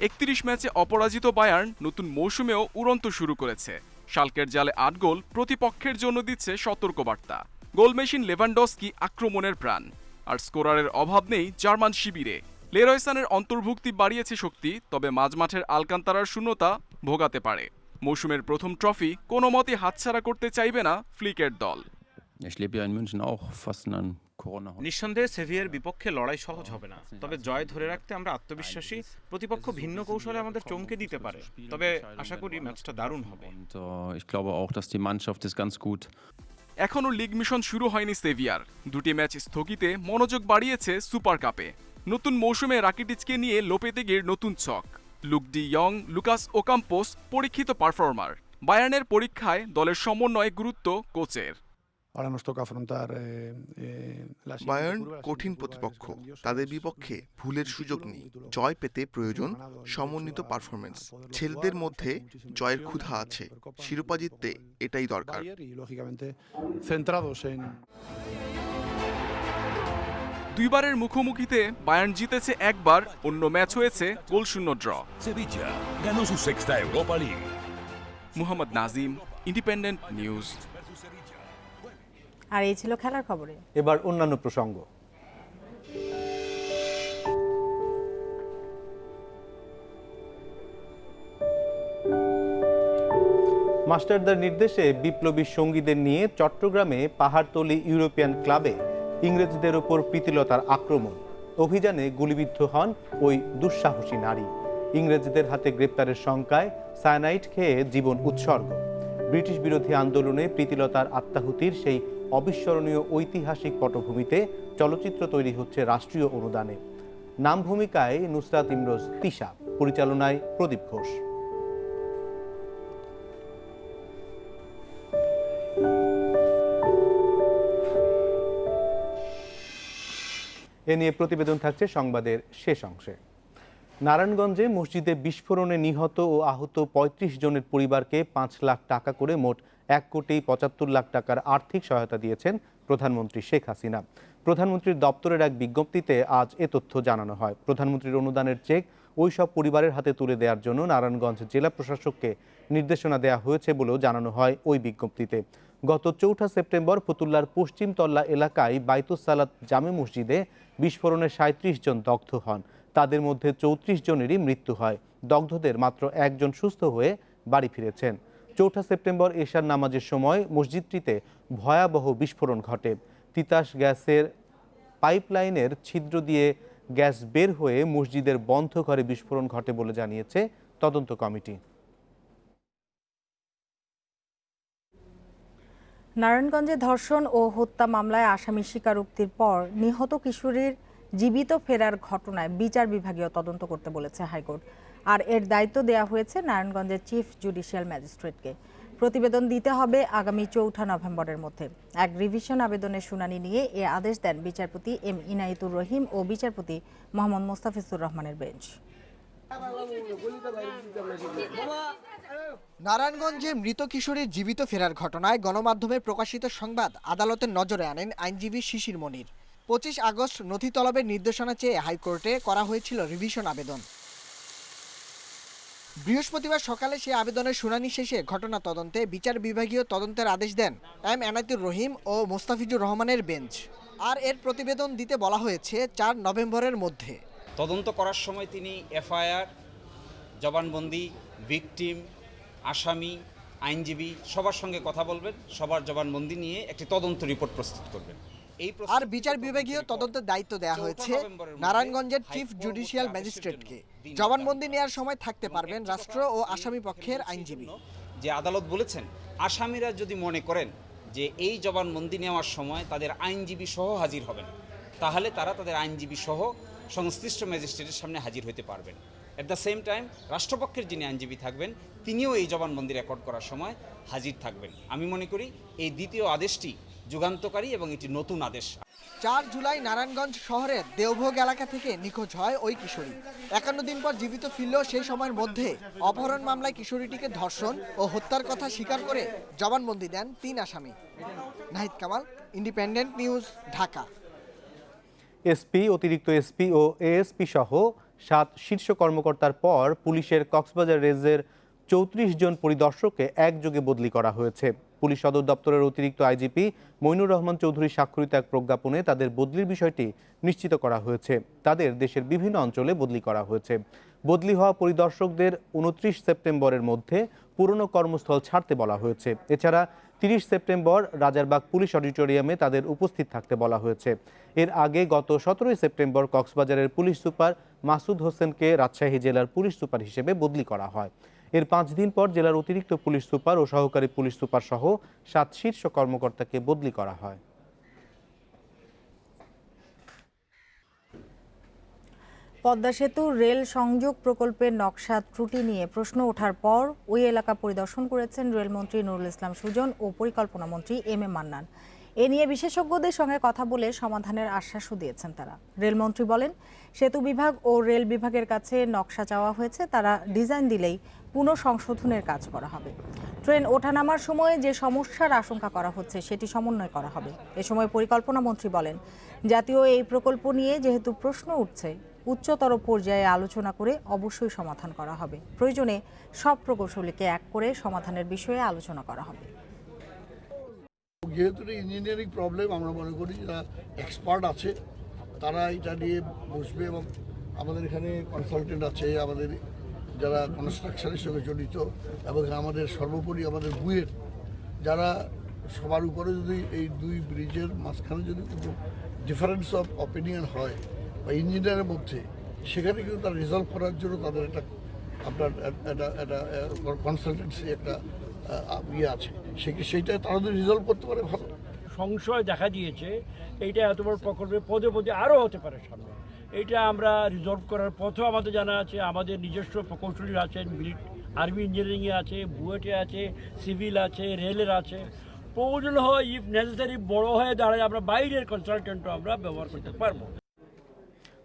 ৩১ ম্যাচে অপরাজিত বায়ার্ন নতুন মৌসুমেও উড়ন্ত শুরু করেছে। শালকের জালে ৮ গোল প্রতিপক্ষের জন্য দিচ্ছে সতর্কবার্তা। গোলমেশিন লেভানডস্কি আক্রমণের প্রাণ, আর স্কোরারের অভাব নেই জার্মান শিবিরে। লেরয় সানের অন্তর্ভুক্তি বাড়িয়েছে শক্তি, তবে মাঝমাঠের আলকান্তারার শূন্যতা ভোগাতে পারে। মৌসুমের প্রথম ট্রফি কোনো মতে হাতছাড়া করতে চাইবে না ফ্লিকের দল। নিঃসন্দেহে সেভিয়ার বিপক্ষে লড়াই সহজ হবে না, তবে জয় ধরে রাখতে আমরা আত্মবিশ্বাসী। প্রতিপক্ষ ভিন্ন কৌশলে আমাদের চমকে দিতে পারে, তবে আশা করি ম্যাচটা দারুণ হবে। এখনও লিগ মিশন শুরু হয়নি সেভিয়ার। দুটি ম্যাচ স্থগিতে মনোযোগ বাড়িয়েছে সুপার কাপে। নতুন মৌসুমে রাকিটিচকে নিয়ে লোপেতেগির নতুন ছক। লুক ডি ইয়ং, লুকাস ওকাম্পোস পরীক্ষিত পারফর্মার। বায়ার্নের পরীক্ষায় দলের সমন্বয়ে গুরুত্ব কোচের। বায়ার্ন কঠিন প্রতিপক্ষ, তাদের বিপক্ষে ভুলের সুযোগ নেই। জয় পেতে প্রয়োজন সমন্বিত পারফরমেন্স। ছেলেদের মধ্যে জয়ের ক্ষুধা আছে, শিরোপা জিততে এটাই দরকার। দুইবারের মুখোমুখিতে বায়ার্ন জিতেছে একবার, অন্য ম্যাচ হয়েছে গোলশূন্য draw. Muhammad Nazim, independent news. আর এই ছিল খেলার খবরে। এবার অন্যান্য প্রসঙ্গ। মাস্টারদার নির্দেশে বিপ্লবী সঙ্গীদের নিয়ে চট্টগ্রামে পাহাড়তলী ইউরোপিয়ান ক্লাবে ইংরেজদের ওপর প্রীতিলতার আক্রমণ। অভিযানে গুলিবিদ্ধ হন ওই দুঃসাহসী নারী। ইংরেজদের হাতে গ্রেপ্তারের শঙ্কায় সায়ানাইড খেয়ে জীবন উৎসর্গ। ব্রিটিশ বিরোধী আন্দোলনে প্রীতিলতার আত্মাহুতির সেই অবিস্মরণীয় ঐতিহাসিক পটভূমিতে চলচ্চিত্র তৈরি হচ্ছে রাষ্ট্রীয় অনুদানে। নাম ভূমিকায় নুসরাত ইমরোজ তিশা, পরিচালনায় প্রদীপ ঘোষ। এ নিয়ে প্রতিবেদন থাকছে সংবাদের শেষ অংশে। নারায়ণগঞ্জে মসজিদে বিস্ফোরণে নিহত ও আহত ৩৫ জনের পরিবারকে ৫ লাখ টাকা করে মোট 1,75,00,000 টাকার আর্থিক সহায়তা দিয়েছেন প্রধানমন্ত্রী শেখ হাসিনা। প্রধানমন্ত্রীর দপ্তরের এক বিজ্ঞপ্তিতে আজ এ তথ্য জানানো হয়। প্রধানমন্ত্রীর অনুদানের চেক ওই সব পরিবারের হাতে তুলে দেওয়ার জন্য নারায়ণগঞ্জ জেলা প্রশাসককে নির্দেশনা দেওয়া হয়েছে বলেও জানানো হয় ওই বিজ্ঞপ্তিতে। গত 4 সেপ্টেম্বর ফতুল্লার পশ্চিম তল্লা এলাকায় বাইতুস সালাত জামে মসজিদে বিস্ফোরণে 37 জন দগ্ধ হন। তাদের মধ্যে 34 জনেরই মৃত্যু হয়। দগ্ধদের মাত্র একজন সুস্থ হয়ে বাড়ি ফিরেছেন। 4 সেপ্টেম্বর এশার নামাজের সময় মসজিদটিতে ভয়াবহ বিস্ফোরণ ঘটে। তিতাস গ্যাসের পাইপলাইনের ছিদ্র দিয়ে গ্যাস বের হয়ে মসজিদের বন্ধ ঘরে বিস্ফোরণ ঘটে বলে জানিয়েছে তদন্ত কমিটি। নারায়ণগঞ্জে ধর্ষণ ও হত্যা মামলায় আসামি স্বীকারোক্তির পর নিহত কিশোরীর জীবিত ফেরার ঘটনায় বিচার বিভাগীয় তদন্ত করতে বলেছে হাইকোর্ট। আর এর দায়িত্ব দেওয়া হয়েছে নারায়ণগঞ্জের চিফ জুডিশিয়াল ম্যাজিস্ট্রেটকে। প্রতিবেদন দিতে হবে আগামী 4 নভেম্বরের মধ্যে। এক রিভিশন আবেদনের শুনানি নিয়ে এ আদেশ দেন বিচারপতি এম ইনায়েতুর রহিম ও বিচারপতি মোহাম্মদ মোস্তাফিজুর রহমানের বেঞ্চ। নারায়ণগঞ্জে মৃত কিশোরীর জীবিত ফেরার ঘটনায় গণমাধ্যমে প্রকাশিত সংবাদ আদালতের নজরে আনেন আইনজীবী শিশির মনির। 25 আগস্ট নথি তলবের নির্দেশনা চেয়ে হাইকোর্টে করা হয়েছিল রিভিশন আবেদন। বৃহস্পতিবার সকালে সেই আবেদনের শুনানি শেষে ঘটনা তদন্তে বিচার বিভাগীয় তদন্তের আদেশ দেন এম ইনায়েতুর রহিম ও মোস্তাফিজুর রহমানের বেঞ্চ। আর এর প্রতিবেদন দিতে বলা হয়েছে 4 নভেম্বরের মধ্যে। তদন্ত করার সময় তিনি এফআইআর, জবানবন্দি, ভিকটিম, আসামি, আইনজীবী সবার সঙ্গে কথা বলবেন, সবার জবানবন্দি নিয়ে একটি তদন্ত রিপোর্ট প্রস্তুত করবেন। আর বিচার বিভাগীয় তদন্তের দায়িত্ব দেওয়া হয়েছে নারায়ণগঞ্জের চিফ জুডিশিয়াল ম্যাজিস্ট্রেটকে। জবানবন্দি নেওয়ার সময় থাকতে পারবেন রাষ্ট্র ও আসামি পক্ষের আইনজীবী। যে আদালত বলেছেন আসামিরা যদি মনে করেন যে এই জবানবন্দি নেওয়ার সময় তাদের আইনজীবী সহ হাজির হবেন, তাহলে তারা তাদের আইনজীবী সহ সংশ্লিষ্ট ম্যাজিস্ট্রেটের সামনে হাজির হতে পারবেন। এট দ্য সেম টাইম রাষ্ট্রপক্ষের যিনি আইনজীবী থাকবেন তিনিও এই জবানবন্দি রেকর্ড করার সময় হাজির থাকবেন। আমি মনে করি এই দ্বিতীয় আদেশটি যুগান্তকারী এবং এটি নতুন আদেশ। 4 জুলাই নারায়ণগঞ্জ শহরের দেওভোগ এলাকা থেকে নিখোঁজ হয় ওই কিশোরী। 51 দিন পর জীবিত ফিরলেও সেই সময়ের মধ্যে অপহরণ মামলায় কিশোরীটিকে ধর্ষণ ও হত্যার কথা স্বীকার করে জবানবন্দি দেন 3 আসামি। Nahid Kamal, independent news, Dhaka. SP, অতিরিক্ত এসপি ও এএসপি সহ 7 শীর্ষ কর্মকর্তার পর পুলিশের কক্সবাজার রেঞ্জের 34 জন পরিদর্শককে একযোগে বদলি করা হয়েছে। পুলিশ সদর দপ্তরের অতিরিক্ত আইজিপি মইনুর রহমান চৌধুরী স্বাক্ষরিত এক প্রজ্ঞাপনে তাদের বদলির বিষয়টি নিশ্চিত করা হয়েছে। তাদের দেশের বিভিন্ন অঞ্চলে বদলি করা হয়েছে। বদলি হওয়া পরিদর্শকদের 29 সেপ্টেম্বরের মধ্যে পুরনো কর্মস্থল ছাড়তে বলা হয়েছে। এছাড়া 30 সেপ্টেম্বর রাজারবাগ পুলিশ অডিটোরিয়ামে তাদের উপস্থিত থাকতে বলা হয়েছে। এর আগে গত 17 সেপ্টেম্বর কক্সবাজারের পুলিশ সুপার মাসুদ হোসেনকে রাজশাহী জেলার পুলিশ সুপার হিসেবে বদলি করা হয়। এর 5 দিন পর জেলার অতিরিক্ত পুলিশ সুপার ও সহকারী পুলিশ সুপার সহ 7 শীর্ষ কর্মকর্তাকে বদলি করা হয়। পদ্মা সেতু রেল সংযোগ প্রকল্পের নকশা ত্রুটি নিয়ে প্রশ্ন ওঠার পর ওই এলাকা পরিদর্শন করেছেন রেলমন্ত্রী নুরুল ইসলাম সুজন ও পরিকল্পনা মন্ত্রী এম এ মান্নান। এ নিয়ে বিশেষজ্ঞদের সঙ্গে কথা বলে সমাধানের আশ্বাসও দিয়েছেন তারা। রেলমন্ত্রী বলেন, সেতু বিভাগ ও রেল বিভাগের কাছে নকশা চাওয়া হয়েছে, তারা ডিজাইন দিলেই পুনঃসংশোধনের কাজ করা হবে। ট্রেন ওঠানামার সময়ে যে সমস্যার আশঙ্কা করা হচ্ছে সেটি সমন্বয় করা হবে। এ সময় পরিকল্পনা মন্ত্রী বলেন, জাতীয় এই প্রকল্প নিয়ে যেহেতু প্রশ্ন উঠছে, উচ্চতর পর্যায়ে আলোচনা করে অবশ্যই সমাধান করা হবে। প্রয়োজনে সব প্রকৌশলীকে এক করে সমাধানের বিষয়ে আলোচনা করা হবে। যেহেতু ইঞ্জিনিয়ারিং প্রবলেম, আমরা মনে করি যারা এক্সপার্ট আছে তারা এটা নিয়ে বসবে এবং আমাদের এখানে কনসালটেন্ট আছে, আমাদের যারা কনস্ট্রাকশনের সঙ্গে জড়িত এবং আমাদের সর্বোপরি আমাদের বুয়েট যারা, সবার উপরে যদি এই 2 ব্রিজের মাঝখানে যদি কোনো ডিফারেন্স অফ অপিনিয়ন হয় বা ইঞ্জিনিয়ারের মধ্যে, সেখানে কিন্তু তারা রিজলভ করার জন্য তাদের একটা আপনার একটা কনসালটেন্সি একটা ইয়ে আছে, সেইটা তারা যদি রিজলভ করতে পারে ভালো। সংশয় দেখা দিয়েছে এইটা এত বড় প্রকল্পে পদে পদে আরও হতে পারে সামনে, এইটা আমরা রিজলভ করার পথও আমাদের জানা আছে। আমাদের নিজস্ব প্রকৌশলী আছেন, আর্মি ইঞ্জিনিয়ারিংয়ে আছে, বুয়েটে আছে, সিভিল আছে, রেলের আছে। প্রয়োজন হয় ইফ নেসেসারি বড় হয়ে দাঁড়ায় আমরা বাইরের কনসালটেন্টও আমরা ব্যবহার করতে পারবো।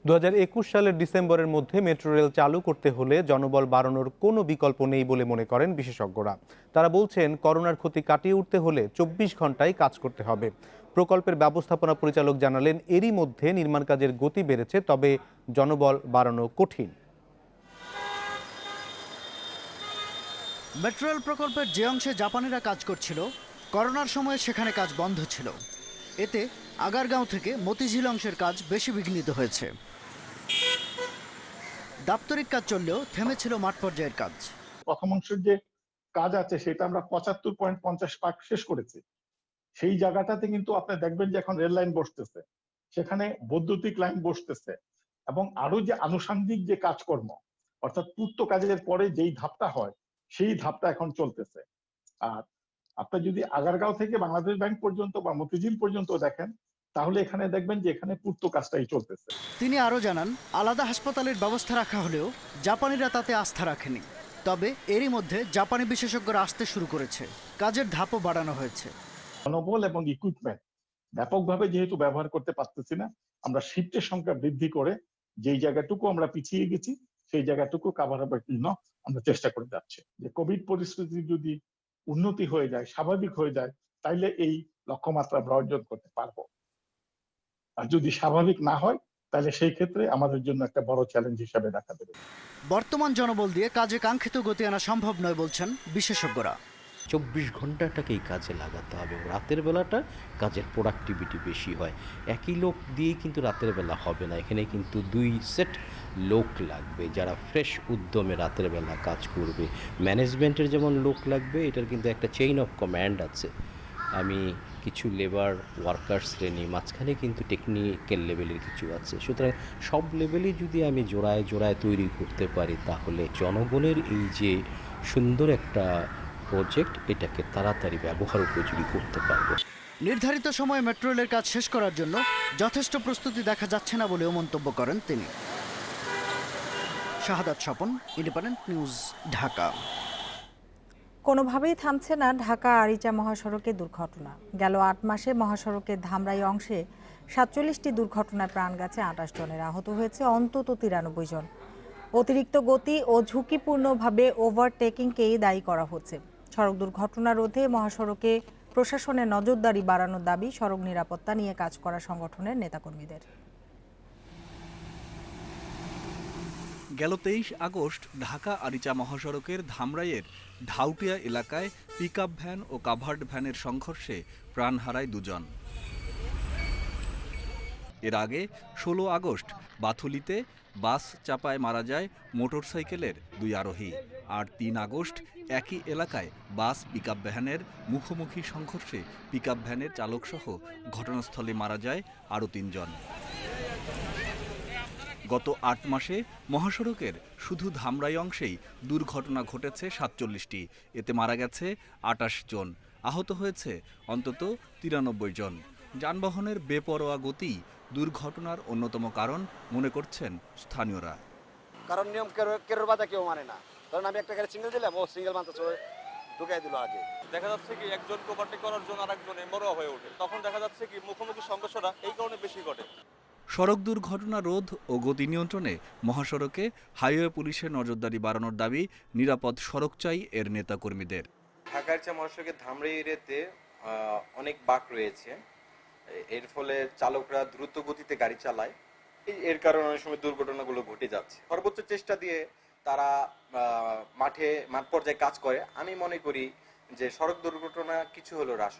2021 সালের ডিসেম্বরের মধ্যে মেট্রো রেল চালু করতে হলে জনবল বাড়ানোর কোনো বিকল্প নেই বলে মনে করেন বিশেষজ্ঞরা। তারা বলছেন, করোনার ক্ষতি কাটিয়ে উঠতে হলে 24 ঘন্টায় কাজ করতে হবে। প্রকল্পের ব্যবস্থাপনা পরিচালক জানালেন, এরই মধ্যে নির্মাণ কাজের গতি বেড়েছে, তবে জনবল বাড়ানো কঠিন। মেট্রো রেল প্রকল্পের যে অংশে জাপানিরা কাজ করছিল, করোনার সময় সেখানে কাজ বন্ধ ছিল। এতে আগারগাঁও থেকে মতিঝিল অংশের কাজ বেশি বিঘ্নিত হয়েছে। দাপ্তরিক কাজ চললেও থেমেছিল মাঠ পর্যায়ের কাজ। প্রথম অংশের যে কাজ আছে সেটা আমরা 75.50 শেষ করেছি। সেই জায়গাটাতে কিন্তু আপনি দেখবেন যে এখন রেল লাইন বসতেছে, সেখানে বৈদ্যুতিক লাইন বসতেছে, এবং আরো যে আনুষঙ্গিক যে কাজকর্ম, অর্থাৎ পূর্ত কাজের পরে যেই ধাপটা হয় সেই ধাপটা এখন চলতেছে। আর আপনি যদি আগারগাঁও থেকে বাংলাদেশ ব্যাংক পর্যন্ত বা মতিঝিল পর্যন্ত দেখেন, তাহলে এখানে দেখবেন যে এখানে পূর্ত কাজটাই চলতেছে। তিনি আরও জানান, আলাদা হাসপাতালের ব্যবস্থা রাখা হলেও জাপানিরা তাতে আস্থা রাখেনি। তবে এরই মধ্যে জাপানি বিশেষজ্ঞরা আসতে শুরু করেছে, কাজের ধাপও বাড়ানো হয়েছে। জনবল এবং ইকুইপমেন্ট ব্যাপকভাবে যেহেতু ব্যবহার করতে পারতেছি না, আমরা শিফটের সংখ্যা বৃদ্ধি করে যেই জায়গাটুকু আমরা পিছিয়ে গেছি সেই জায়গাটুকু কাভার আপ করার জন্য আমরা চেষ্টা করে যাচ্ছি। যে কোভিড পরিস্থিতি যদি উন্নতি হয়ে যায়, স্বাভাবিক হয়ে যায়, তাইলে এই লক্ষ্যমাত্রা আমরা অর্জন করতে পারবো। আর যদি স্বাভাবিক না হয়, তাহলে সেই ক্ষেত্রে আমাদের জন্য একটা বড় চ্যালেঞ্জ হিসেবে দেখা দেবে। বর্তমান জনবল দিয়ে কাজে কাঙ্ক্ষিত গতি আনা সম্ভব নয় বলছেন বিশেষজ্ঞরা। 24 ঘন্টাটাকেই কাজে লাগাতে হবে। রাতের বেলাটা কাজের প্রোডাক্টিভিটি বেশি হয়। একই লোক দিয়েই কিন্তু রাতের বেলা হবে না, এখানে কিন্তু 2 সেট লোক লাগবে যারা ফ্রেশ উদ্যমে রাতের বেলা কাজ করবে। ম্যানেজমেন্টের যেমন লোক লাগবে, এটার কিন্তু একটা চেইন অফ কমান্ড আছে। আমি কিছু লেবার ওয়ার্কার্স শ্রেণী, মাঝখানে কিন্তু টেকনিক্যাল লেভেলের কিছু আছে। সুতরাং সব লেভেলে যদি আমি জোড়ায় জোড়ায় তৈরি করতে পারি, তাহলে জনগণের এই যে সুন্দর একটা প্রজেক্ট, এটাকে তাড়াতাড়ি ব্যবহার উপযোগী করতে পারবে। নির্ধারিত সময়ে মেট্রো রেলের কাজ শেষ করার জন্য যথেষ্ট প্রস্তুতি দেখা যাচ্ছে না বলেও মন্তব্য করেন তিনি। শাহাদাত স্বপন, ইন্ডিপেন্ডেন্ট নিউজ, ঢাকা। কোনোভাবেই থামছে না ঢাকা আরিচা মহাসড়কে দুর্ঘটনা। গেল 8 মাসে মহাসড়কের ধামরাই অংশে 47টি দুর্ঘটনায় প্রাণ গেছে 28 জনের, আহত হয়েছে অন্তত 93 জন। অতিরিক্ত গতি ও ঝুঁকিপূর্ণভাবে ওভারটেকিংকেই দায়ী করা হচ্ছে। সড়ক দুর্ঘটনা রোধে মহাসড়কে প্রশাসনের নজরদারি বাড়ানোর দাবি সড়ক নিরাপত্তা নিয়ে কাজ করা সংগঠনের নেতাকর্মীদের। গেল 23 আগস্ট ঢাকা আরিচা মহাসড়কের ধামরাইয়ের ঢাউটিয়া এলাকায় পিকআপ ভ্যান ও কাভার্ড ভ্যানের সংঘর্ষে প্রাণ হারায় 2 জন। এর আগে 16 আগস্ট বাথুলিতে বাস চাপায় মারা যায় মোটরসাইকেলের 2 আরোহী। আর 3 আগস্ট একই এলাকায় বাস পিকআপ ভ্যানের মুখোমুখি সংঘর্ষে পিকআপ ভ্যানের চালকসহ ঘটনাস্থলে মারা যায় আরও 3 জন। গত 8 মাসে মহাসড়কের শুধু ধামরাই অংশেই দুর্ঘটনা ঘটেছে 47টি। এতে মারা গেছে 28 জন, আহত হয়েছে অন্তত 93 জন। যানবাহনের বেপরোয়া গতি দুর্ঘটনার অন্যতম কারণ মনে করছেন স্থানীয়রা। কারণ নিয়ম কেরোর বাধা কেউ মানে না। কারণ আমি একটা গাড়ি সিঙ্গেল দিলাম, ও সিঙ্গেল মানতে ঢুকাই দিল। আগে দেখা যাচ্ছে কি একজনকে ওভারটেক করার জন্য আরেকজন এমরোয়া হয়ে ওঠে, তখন দেখা যাচ্ছে কি মুখোমুখি সংঘর্ষটা এই কারণে বেশি ঘটে। সড়ক দুর্ঘটনা রোধ ও গতি নিয়ন্ত্রণে মহাসড়কে হাইওয়ে পুলিশের নজরদারি বাড়ানোর দাবি নিরাপদ সড়ক চাই এর নেতাকর্মীদের। ঢাকার মহাসড়কের ধামরাই এরিয়াতে অনেক বাঁক রয়েছে, এর ফলে চালকরা দ্রুত গতিতে গাড়ি চালায়, এর কারণে অনেক সময় দুর্ঘটনাগুলো ঘটে যাচ্ছে। সর্বোচ্চ চেষ্টা দিয়ে তারা মাঠ পর্যায়ে কাজ করে। আমি মনে করি যে সড়ক দুর্ঘটনা কিছু হলো হ্রাস।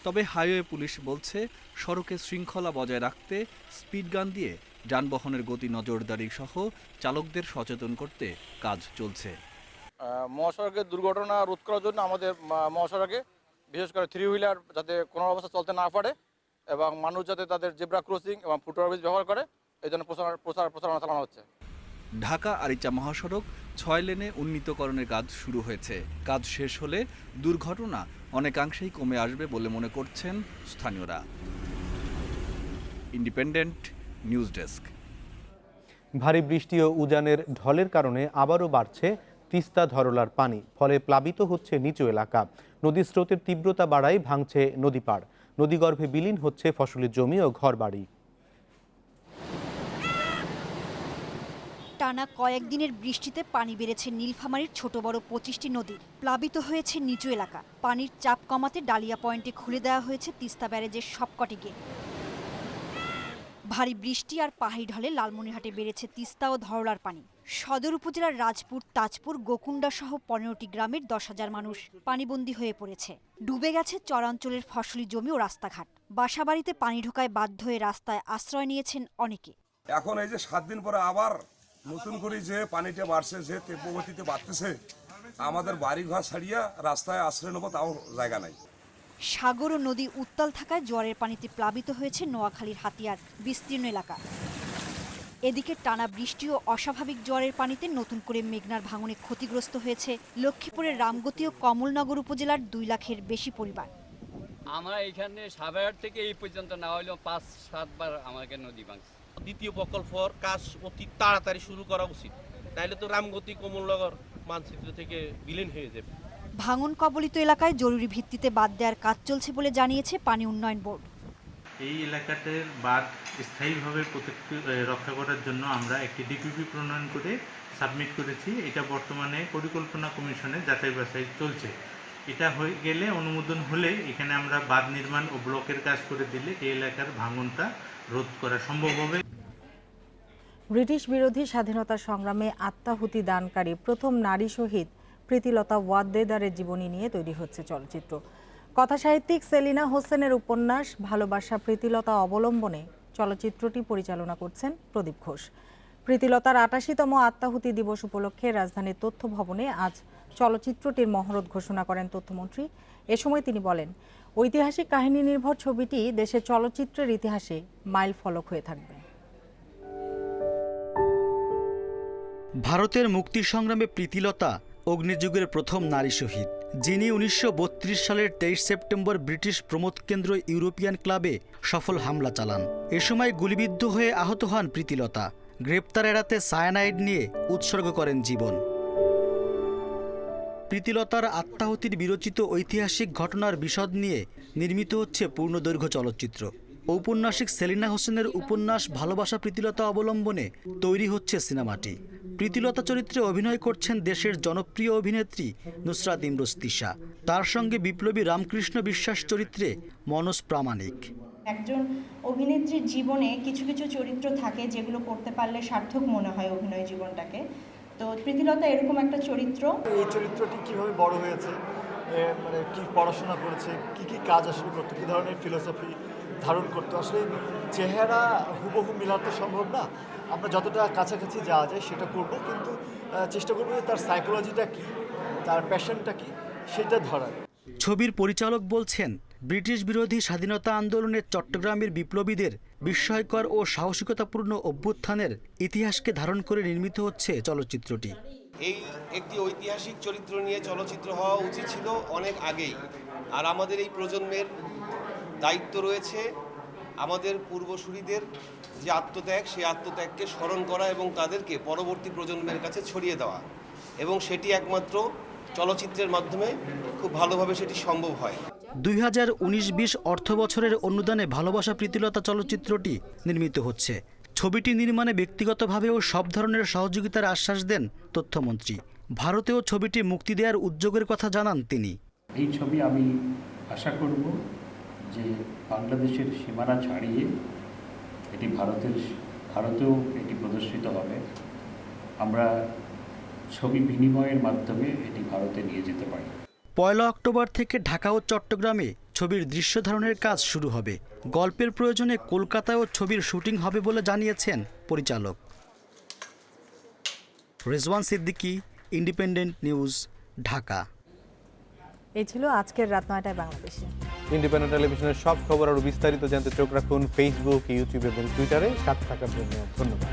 তবে হাইওয়ে পুলিশ বলছে, সড়কে শৃঙ্খলা বজায় রাখতে স্পিড গান দিয়ে যানবাহনের গতি নজরদারি সহ চালকদের সচেতন করতে কাজ চলছে। মহাসড়কের দুর্ঘটনা রোধ করার জন্য আমাদের মহাসড়কে বিশেষ করে 3 হুইলার যাতে কোনো অবস্থা চলতে না পারে এবং মানুষ যাতে তাদের জেব্রা ক্রসিং এবং ফুটওভারব্রিজ ব্যবহার করে, এই জন্য প্রচারণা চালানো হচ্ছে। ঢাকা আরিচা মহাসড়ক 6 লেনে উন্নীতকরণের কাজ শুরু হয়েছে। কাজ শেষ হলে দুর্ঘটনা অনেকাংশেই কমে আসবে বলে মনে করছেন স্থানীয়রা। Independent news desk. ভারী বৃষ্টি ও উজানের ঢলের কারণে আবারও বাড়ছে তিস্তা ধরলার পানি, ফলে প্লাবিত হচ্ছে নিচু এলাকা। নদীর স্রোতের তীব্রতা বাড়ায় ভাঙছে নদী পাড়, নদীগর্ভে বিলীন হচ্ছে ফসলের জমি ও ঘরবাড়ি। টানা কয়েকদিনের বৃষ্টিতে পানি বেড়েছে নীলফামারীর ছোট বড় 25টি নদীর। প্লাবিত হয়েছে নিচু এলাকা। পানির চাপ কমাতে ডালিয়া পয়েন্টে খুলে দেওয়া হয়েছে তিস্তা ব্যারেজের সবকটি গেট। ভারী বৃষ্টি আর পাহাড়ি ঢলে লালমনিরহাটে বেড়েছে তিস্তা ও ধরলার পানি। সদর উপজেলার রাজপুর, তাজপুর, গোকুণ্ডা সহ 15টি গ্রামের 10,000 মানুষ পানিবন্দী হয়ে পড়েছে। ডুবে গেছে চরাঞ্চলের ফসলি জমি ও রাস্তাঘাট। বাসাবাড়িতে পানি ঢোকায় বাধ্য হয়ে রাস্তায় আশ্রয় নিয়েছেন অনেকে। এখন এই যে 7 দিন পরে আবার নতুন করে যে পানিটা বাড়ছে, যে তীব্রগতিতে বাড়তেছে, আমাদের বাড়ি ঘর ছাড়িয়া রাস্তায় আশ্রয় নেবো তাও জায়গা নাই। সাগর ও নদী উত্তাল থাকায় জোয়ারের পানিতে প্লাবিত হয়েছে নোয়াখালীর হাতিয়ার বিস্তীর্ণ এলাকা। এদিকে টানা বৃষ্টি ও অস্বাভাবিক জোয়ারের পানিতে নতুন করে মেঘনার ভাঙনে ক্ষতিগ্রস্ত হয়েছে লক্ষ্মীপুরের রামগতি ও কমলনগর উপজেলার 2 লাখের বেশি পরিবার। আমরা এখানে সাভার থেকে এই পর্যন্ত না হলেও 5-7 বার আমাদের নদী ভাঙছে। দ্বিতীয় প্রকল্পর কাজ অতি তাড়াতাড়ি শুরু করা উচিত, তাইলে তো রামগতি কমলনগর মানচিত্র থেকে বিলীন হয়ে যাবে। ভাঙন কবলিত এলাকায় জরুরি ভিত্তিতে বাঁধ দেওয়ার কাজ চলছে বলে জানিয়েছে পানি উন্নয়ন বোর্ড। এই এলাকাতে বাঁধ স্থায়ীভাবে রক্ষা করার জন্য আমরা একটি ডিপিপি প্রণয়ন করে সাবমিট করেছি। এটা বর্তমানে পরিকল্পনা কমিশনে যাচাই বাছাই চলছে। এটা হয়ে গেলে, অনুমোদন হলে, এখানে আমরা বাঁধ নির্মাণ ও ব্লকের কাজ করে দিলে এই এলাকার ভাঙনটা রোধ করা সম্ভব হবে। ব্রিটিশ বিরোধী স্বাধীনতা সংগ্রামে আত্মাহুতি দানকারী প্রথম নারী শহীদ প্রীতিলতা ওয়াদ্দেদারের জীবনী নিয়ে তৈরি হচ্ছে চলচ্চিত্র। কথাসাহিত্যিক সেলিনা হোসেনের উপন্যাস ভালোবাসা প্রীতিলতা অবলম্বনে চলচ্চিত্রটি পরিচালনা করছেন প্রদীপ ঘোষ। প্রীতিলতার ৮৮তম আত্মাহুতি দিবস উপলক্ষে রাজধানীর তথ্য ভবনে আজ চলচ্চিত্রটির মহরত ঘোষণা করেন তথ্যমন্ত্রী। এ সময় তিনি বলেন, ঐতিহাসিক কাহিনী নির্ভর ছবিটি দেশের চলচ্চিত্রের ইতিহাসে মাইল ফলক হয়ে থাকবে। ভারতের মুক্তি সংগ্রামে প্রীতিলতা অগ্নিযুগের প্রথম নারী শহীদ, যিনি 1932 সালের 23 সেপ্টেম্বর ব্রিটিশ প্রমোদ কেন্দ্র ইউরোপিয়ান ক্লাবে সফল হামলা চালান। এ সময় গুলিবিদ্ধ হয়ে আহত হন প্রীতিলতা। গ্রেপ্তার এড়াতে সায়ানাইড নিয়ে উৎসর্গ করেন জীবন। প্রীতিলতার আত্মাহুতির বিরচিত ঐতিহাসিক ঘটনার বিশদ নিয়ে নির্মিত হচ্ছে পূর্ণদৈর্ঘ্য চলচ্চিত্র। ঔপন্যাসিক সেলিনা হোসেনের উপন্যাস ভালোবাসা প্রীতিলতা অবলম্বনে তৈরি হচ্ছে সিনেমাটি। প্রীতিলতা চরিত্রে অভিনয় করছেন দেশের জনপ্রিয় অভিনেত্রী নুসরাত ইমরোজ তিশা। তার সঙ্গে বিপ্লবী রামকৃষ্ণ বিশ্বাস চরিত্রে মনোজ প্রামাণিক। একজন অভিনেত্রীর জীবনে কিছু কিছু চরিত্র থাকে যেগুলো করতে পারলে সার্থক মনে হয় অভিনয় জীবনটাকে। তো প্রীতিলতা এরকম একটা চরিত্র। এই চরিত্রটি কিভাবে বড় হয়েছে, মানে কি পড়াশোনা করেছে, কি কি কাজ আসলে করতো, কী ধরনের ফিলোসফি ধারণ করতো, আসলে চেহারা হুবহু মিলাতে সম্ভব না। আমরা যতটা কাছাকাছি যাওয়া যায় সেটা করব, কিন্তু চেষ্টা করবো যে তার সাইকোলজিটা কি, তার প্যাশনটা কি, সেটা ধরার। ছবির পরিচালক বলছেন, ব্রিটিশ বিরোধী স্বাধীনতা আন্দোলনের চট্টগ্রামের বিপ্লবীদের বিস্ময়কর ও সাহসিকতাপূর্ণ অভ্যুত্থানের ইতিহাসকে ধারণ করে নির্মিত হচ্ছে চলচ্চিত্রটি। এই একটি ঐতিহাসিক চরিত্র নিয়ে চলচ্চিত্র হওয়া উচিত ছিল অনেক আগেই। আর আমাদের এই প্রজন্মের দায়িত্ব রয়েছে আমাদের পূর্বসূরিদের যে আত্মত্যাগ, সেই আত্মত্যাগকে স্মরণ করা এবং তাদেরকে পরবর্তী প্রজন্মের কাছে ছড়িয়ে দেওয়া, এবং সেটি একমাত্র চলচ্চিত্রের মাধ্যমে খুব ভালোভাবে সেটি সম্ভব হয়। 2019-20 অর্থবছরের অনুদানে ভালোবাসা প্রীতিলতা চলচ্চিত্রটি নির্মিত হচ্ছে। ছবিটি নির্মাণে ব্যক্তিগতভাবেও সব ধরনের সহযোগিতার আশ্বাস দেন তথ্যমন্ত্রী। ভারতেও ছবিটি মুক্তি দেওয়ার উদ্যোগের কথা জানান তিনি। এই ছবি আমি আশা করব যে বাংলাদেশের সীমানা ছাড়িয়ে এটি ভারতেও এটি প্রদর্শিত হবে। আমরা ছবি বিনিময়ের মাধ্যমে এটি ভারতে নিয়ে যেতে পারি। 1 অক্টোবর থেকে ঢাকা ও চট্টগ্রামে ছবির দৃশ্য ধারণের কাজ শুরু হবে। গল্পের প্রয়োজনে কলকাতায়ও ছবির শুটিং হবে বলে জানিয়েছেন পরিচালক। Rezwan Siddiqui, independent news, Dhaka. এই ছিল আজকের রাত 9টায় বাংলাদেশে। ইন্ডিপেন্ডেন্ট টেলিভিশনের সব খবর আরও বিস্তারিত জানতে চোখ রাখুন ফেসবুক, ইউটিউব এবং টুইটারে। সাথে থাকার জন্য ধন্যবাদ।